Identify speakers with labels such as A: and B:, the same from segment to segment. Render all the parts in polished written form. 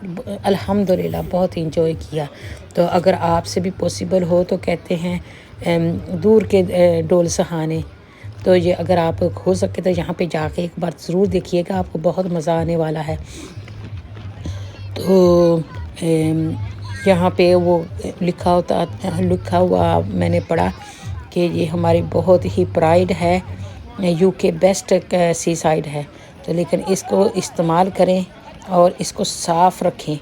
A: الحمدللہ بہت انجوائے کیا۔ تو اگر آپ سے بھی پاسبل ہو تو کہتے ہیں دور کے ڈول سہانے، تو یہ اگر آپ ہو سکے تو یہاں پہ جا کے ایک بار ضرور دیکھیے گا، آپ کو بہت مزہ آنے والا ہے۔ تو یہاں پہ وہ لکھا ہوا میں نے پڑھا کہ یہ ہماری بہت ہی پرائڈ ہے، یو کے بیسٹ سی سائڈ ہے، تو لیکن اس کو استعمال کریں اور اس کو صاف رکھیں۔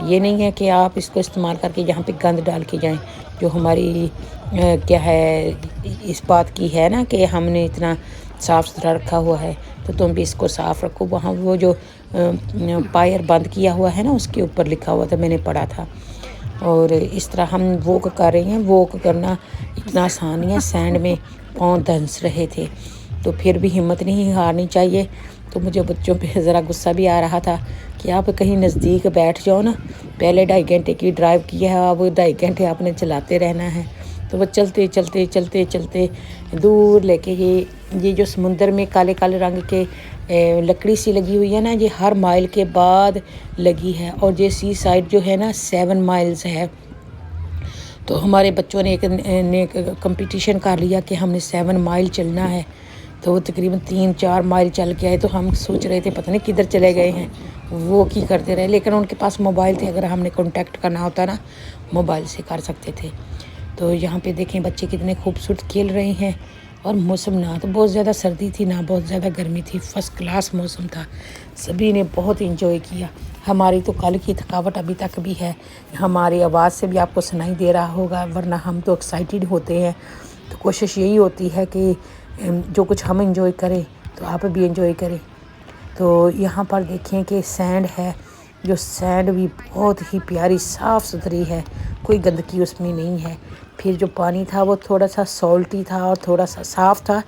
A: یہ نہیں ہے کہ آپ اس کو استعمال کر کے یہاں پہ گند ڈال کے جائیں، جو ہماری کیا ہے اس بات کی ہے نا کہ ہم نے اتنا صاف ستھرا رکھا ہوا ہے، تو تم بھی اس کو صاف رکھو۔ وہاں وہ جو پائر بند کیا ہوا ہے نا، اس کے اوپر لکھا ہوا تھا، میں نے پڑھا تھا۔ اور اس طرح ہم واک کر رہے ہیں، واک کرنا اتنا آسان نہیں ہے، سینڈ میں پاؤں دھنس رہے تھے، تو پھر بھی ہمت نہیں ہارنی چاہیے۔ تو مجھے بچوں پہ ذرا غصہ بھی آ رہا تھا کہ آپ کہیں نزدیک بیٹھ جاؤ نا، پہلے 2.5 گھنٹے کی ڈرائیو کی ہے، اب 2.5 گھنٹے آپ نے چلاتے رہنا ہے۔ تو وہ چلتے چلتے چلتے چلتے دور لے کے یہ جو سمندر میں کالے کالے رنگ کے لکڑی سی لگی ہوئی ہے نا، یہ ہر مائل کے بعد لگی ہے، اور یہ سی سائڈ جو ہے نا 7 مائلز ہے۔ تو ہمارے بچوں نے ایک کمپٹیشن کر لیا کہ ہم نے 7 مائل چلنا ہے، تو وہ تقریباً 3-4 مائل چل کے آئے، تو ہم سوچ رہے تھے پتہ نہیں کدھر چلے گئے ہیں، وہ کی کرتے رہے، لیکن ان کے پاس موبائل تھے، اگر ہم نے کانٹیکٹ کرنا ہوتا نا موبائل سے کر سکتے تھے۔ تو یہاں پہ دیکھیں بچے کتنے خوبصورت کھیل رہے ہیں، اور موسم نہ تو بہت زیادہ سردی تھی نہ بہت زیادہ گرمی تھی، فرسٹ کلاس موسم تھا، سبھی نے بہت انجوائے کیا۔ ہماری تو کل کی تھکاوٹ ابھی تک بھی ہے، ہماری آواز سے بھی آپ کو سنائی دے رہا ہوگا، ورنہ ہم تو ایکسائٹیڈ ہوتے ہیں۔ تو کوشش یہی ہوتی ہے کہ جو کچھ ہم انجوائے کریں تو آپ بھی انجوائے کریں۔ تو یہاں پر دیکھیں کہ سینڈ ہے، جو سینڈ بھی بہت ہی پیاری صاف ستھری ہے، کوئی گندگی اس میں نہیں ہے۔ پھر جو پانی تھا وہ تھوڑا سا سالٹی تھا اور تھوڑا سا صاف تھا،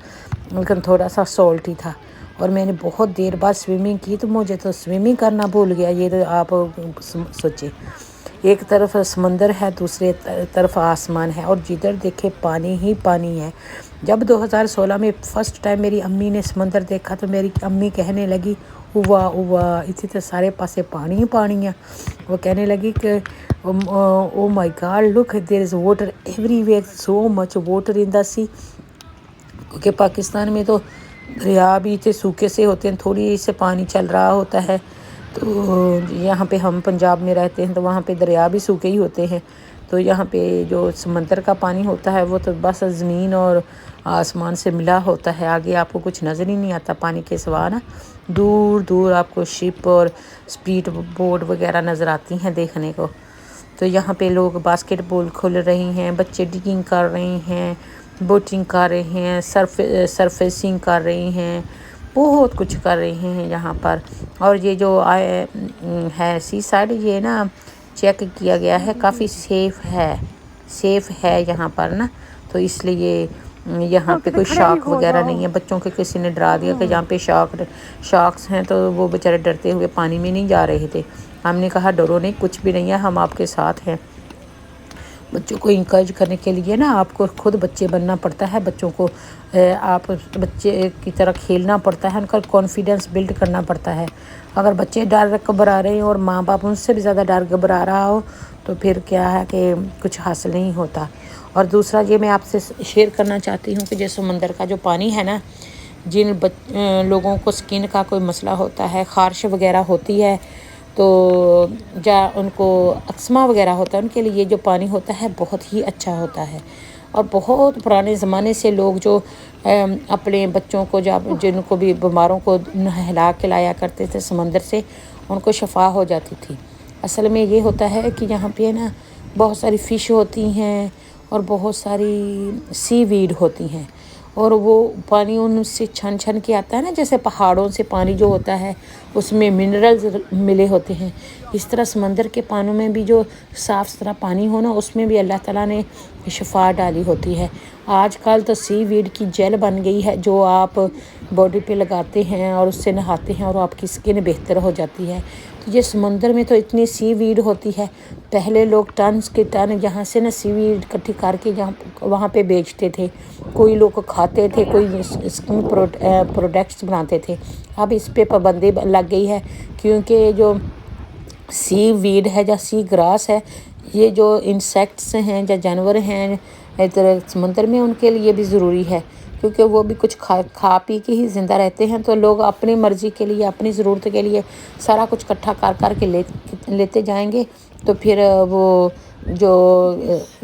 A: لیکن تھوڑا سا سالٹی تھا، اور میں نے بہت دیر بعد سوئمنگ کی تو مجھے تو سوئمنگ کرنا بھول گیا۔ یہ تو آپ سوچیں، ایک طرف سمندر ہے، دوسرے طرف آسمان ہے، اور جدھر دیکھے پانی ہی پانی ہے۔ جب 2016 میں فرسٹ ٹائم میری امی نے سمندر دیکھا تو میری امی کہنے لگی ہوا اتنے تو سارے پاسے پانی ہی پانی ہے۔ وہ کہنے لگی کہ oh my God look there is water every, so much water in the sea. کیونکہ پاکستان میں تو دریا بھی تھے سوکھے سے ہوتے ہیں، تھوڑی سے پانی چل رہا ہوتا ہے، تو یہاں پہ ہم پنجاب میں رہتے ہیں تو وہاں پہ دریا بھی سوکھے ہی ہوتے ہیں، تو یہاں پہ جو سمندر کا پانی ہوتا ہے وہ تو بس زمین اور آسمان سے ملا ہوتا ہے، آگے آپ کو کچھ نظر ہی نہیں آتا پانی کے سوا نا، دور دور آپ کو شپ اور اسپیڈ بوٹ وغیرہ نظر آتی ہیں دیکھنے کو۔ تو یہاں پہ لوگ باسکٹ بال کھیل رہے ہیں، بچے ڈگنگ کر رہے ہیں، بوٹنگ کر رہے ہیں، سرفیسنگ کر رہے ہیں، بہت کچھ کر رہے ہیں یہاں پر۔ اور یہ جو ہے سی سائڈ، یہ نا چیک کیا گیا ہے، کافی سیف ہے یہاں پر نا، تو اس لیے یہاں پہ کوئی شارک وغیرہ نہیں ہے۔ بچوں کے کسی نے ڈرا دیا کہ یہاں پہ شارکس ہیں، تو وہ بیچارے ڈرتے ہوئے پانی میں نہیں جا رہے تھے۔ ہم نے کہا ڈرو نہیں، کچھ بھی نہیں ہے، ہم آپ کے ساتھ ہیں۔ بچوں کو انکریج کرنے کے لیے نا آپ کو خود بچے بننا پڑتا ہے، بچوں کو آپ بچے کی طرح کھیلنا پڑتا ہے، ان کا کانفیڈنس بلڈ کرنا پڑتا ہے۔ اگر بچے ڈر گھبرا رہے ہیں اور ماں باپ ان سے بھی زیادہ ڈر گھبرا رہا ہو تو پھر کیا ہے کہ کچھ حاصل نہیں ہوتا۔ اور دوسرا یہ میں آپ سے شیئر کرنا چاہتی ہوں کہ جو سمندر کا جو پانی ہے نا، جن لوگوں کو سکن کا کوئی مسئلہ ہوتا ہے، خارش وغیرہ ہوتی ہے، تو ان کو اکسما وغیرہ ہوتا ہے، ان کے لیے یہ جو پانی ہوتا ہے بہت ہی اچھا ہوتا ہے۔ اور بہت پرانے زمانے سے لوگ جو اپنے بچوں کو جن کو بھی بیماروں کو نہلا کے لایا کرتے تھے سمندر سے، ان کو شفا ہو جاتی تھی۔ اصل میں یہ ہوتا ہے کہ یہاں پہ نا بہت ساری فش ہوتی ہیں اور بہت ساری سی ویڈ ہوتی ہیں، اور وہ پانی ان سے چھن چھن کے آتا ہے نا، جیسے پہاڑوں سے پانی جو ہوتا ہے اس میں منرلز ملے ہوتے ہیں، اس طرح سمندر کے پانیوں میں بھی جو صاف ستھرا پانی ہو نا، اس میں بھی اللہ تعالیٰ نے شفا ڈالی ہوتی ہے۔ آج کل تو سی ویڈ کی جیل بن گئی ہے جو آپ باڈی پہ لگاتے ہیں اور اس سے نہاتے ہیں اور آپ کی سکن بہتر ہو جاتی ہے۔ تو یہ سمندر میں تو اتنی سی ویڈ ہوتی ہے، پہلے لوگ ٹنس کے ٹن یہاں سے نا سی ویڈ اکٹھی کر کے وہاں پہ بیچتے تھے، کوئی لوگ کھاتے تھے، کوئی اسکن پروڈکٹس بناتے تھے۔ اب اس پہ پابندی لگ گئی ہے، کیونکہ جو سی ویڈ ہے یا سی گراس ہے، یہ جو انسیکٹس ہیں یا جانور ہیں ادھر سمندر میں، ان کے لیے بھی ضروری ہے، کیونکہ وہ بھی کچھ کھا پی کے ہی زندہ رہتے ہیں۔ تو لوگ اپنی مرضی کے لیے، اپنی ضرورت کے لیے سارا کچھ اکٹھا کر کے لیتے جائیں گے، تو پھر وہ جو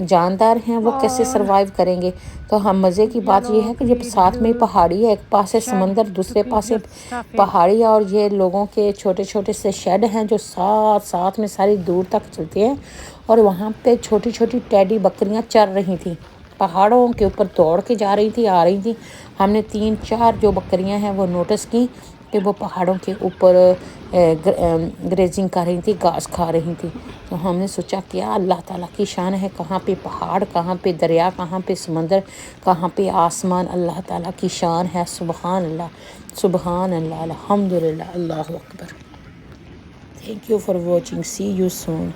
A: جاندار ہیں وہ کیسے سروائیو کریں گے؟ تو ہم مزے کی بات یہ ہے کہ یہ ساتھ میں پہاڑی ہے، ایک پاس ہے سمندر، دوسرے پاس ہے پہاڑی، اور یہ لوگوں کے چھوٹے چھوٹے سے شیڈ ہیں جو ساتھ میں ساری دور تک چلتے ہیں، اور وہاں پہ چھوٹی چھوٹی ٹیڈی بکریاں چر رہی تھیں، پہاڑوں کے اوپر دوڑ کے جا رہی تھی، آ رہی تھی۔ ہم نے 3-4 جو بکریاں ہیں وہ نوٹس کی کہ وہ پہاڑوں کے اوپر گریزنگ کر رہی تھی، گھاس کھا رہی تھی۔ تو ہم نے سوچا کیا اللہ تعالیٰ کی شان ہے، کہاں پہ پہاڑ، کہاں پہ دریا، کہاں پہ سمندر، کہاں پہ آسمان، اللہ تعالیٰ کی شان ہے۔ سبحان اللہ، سبحان اللہ، الحمدللہ، اللہ اکبر۔ Thank you for watching, see you soan.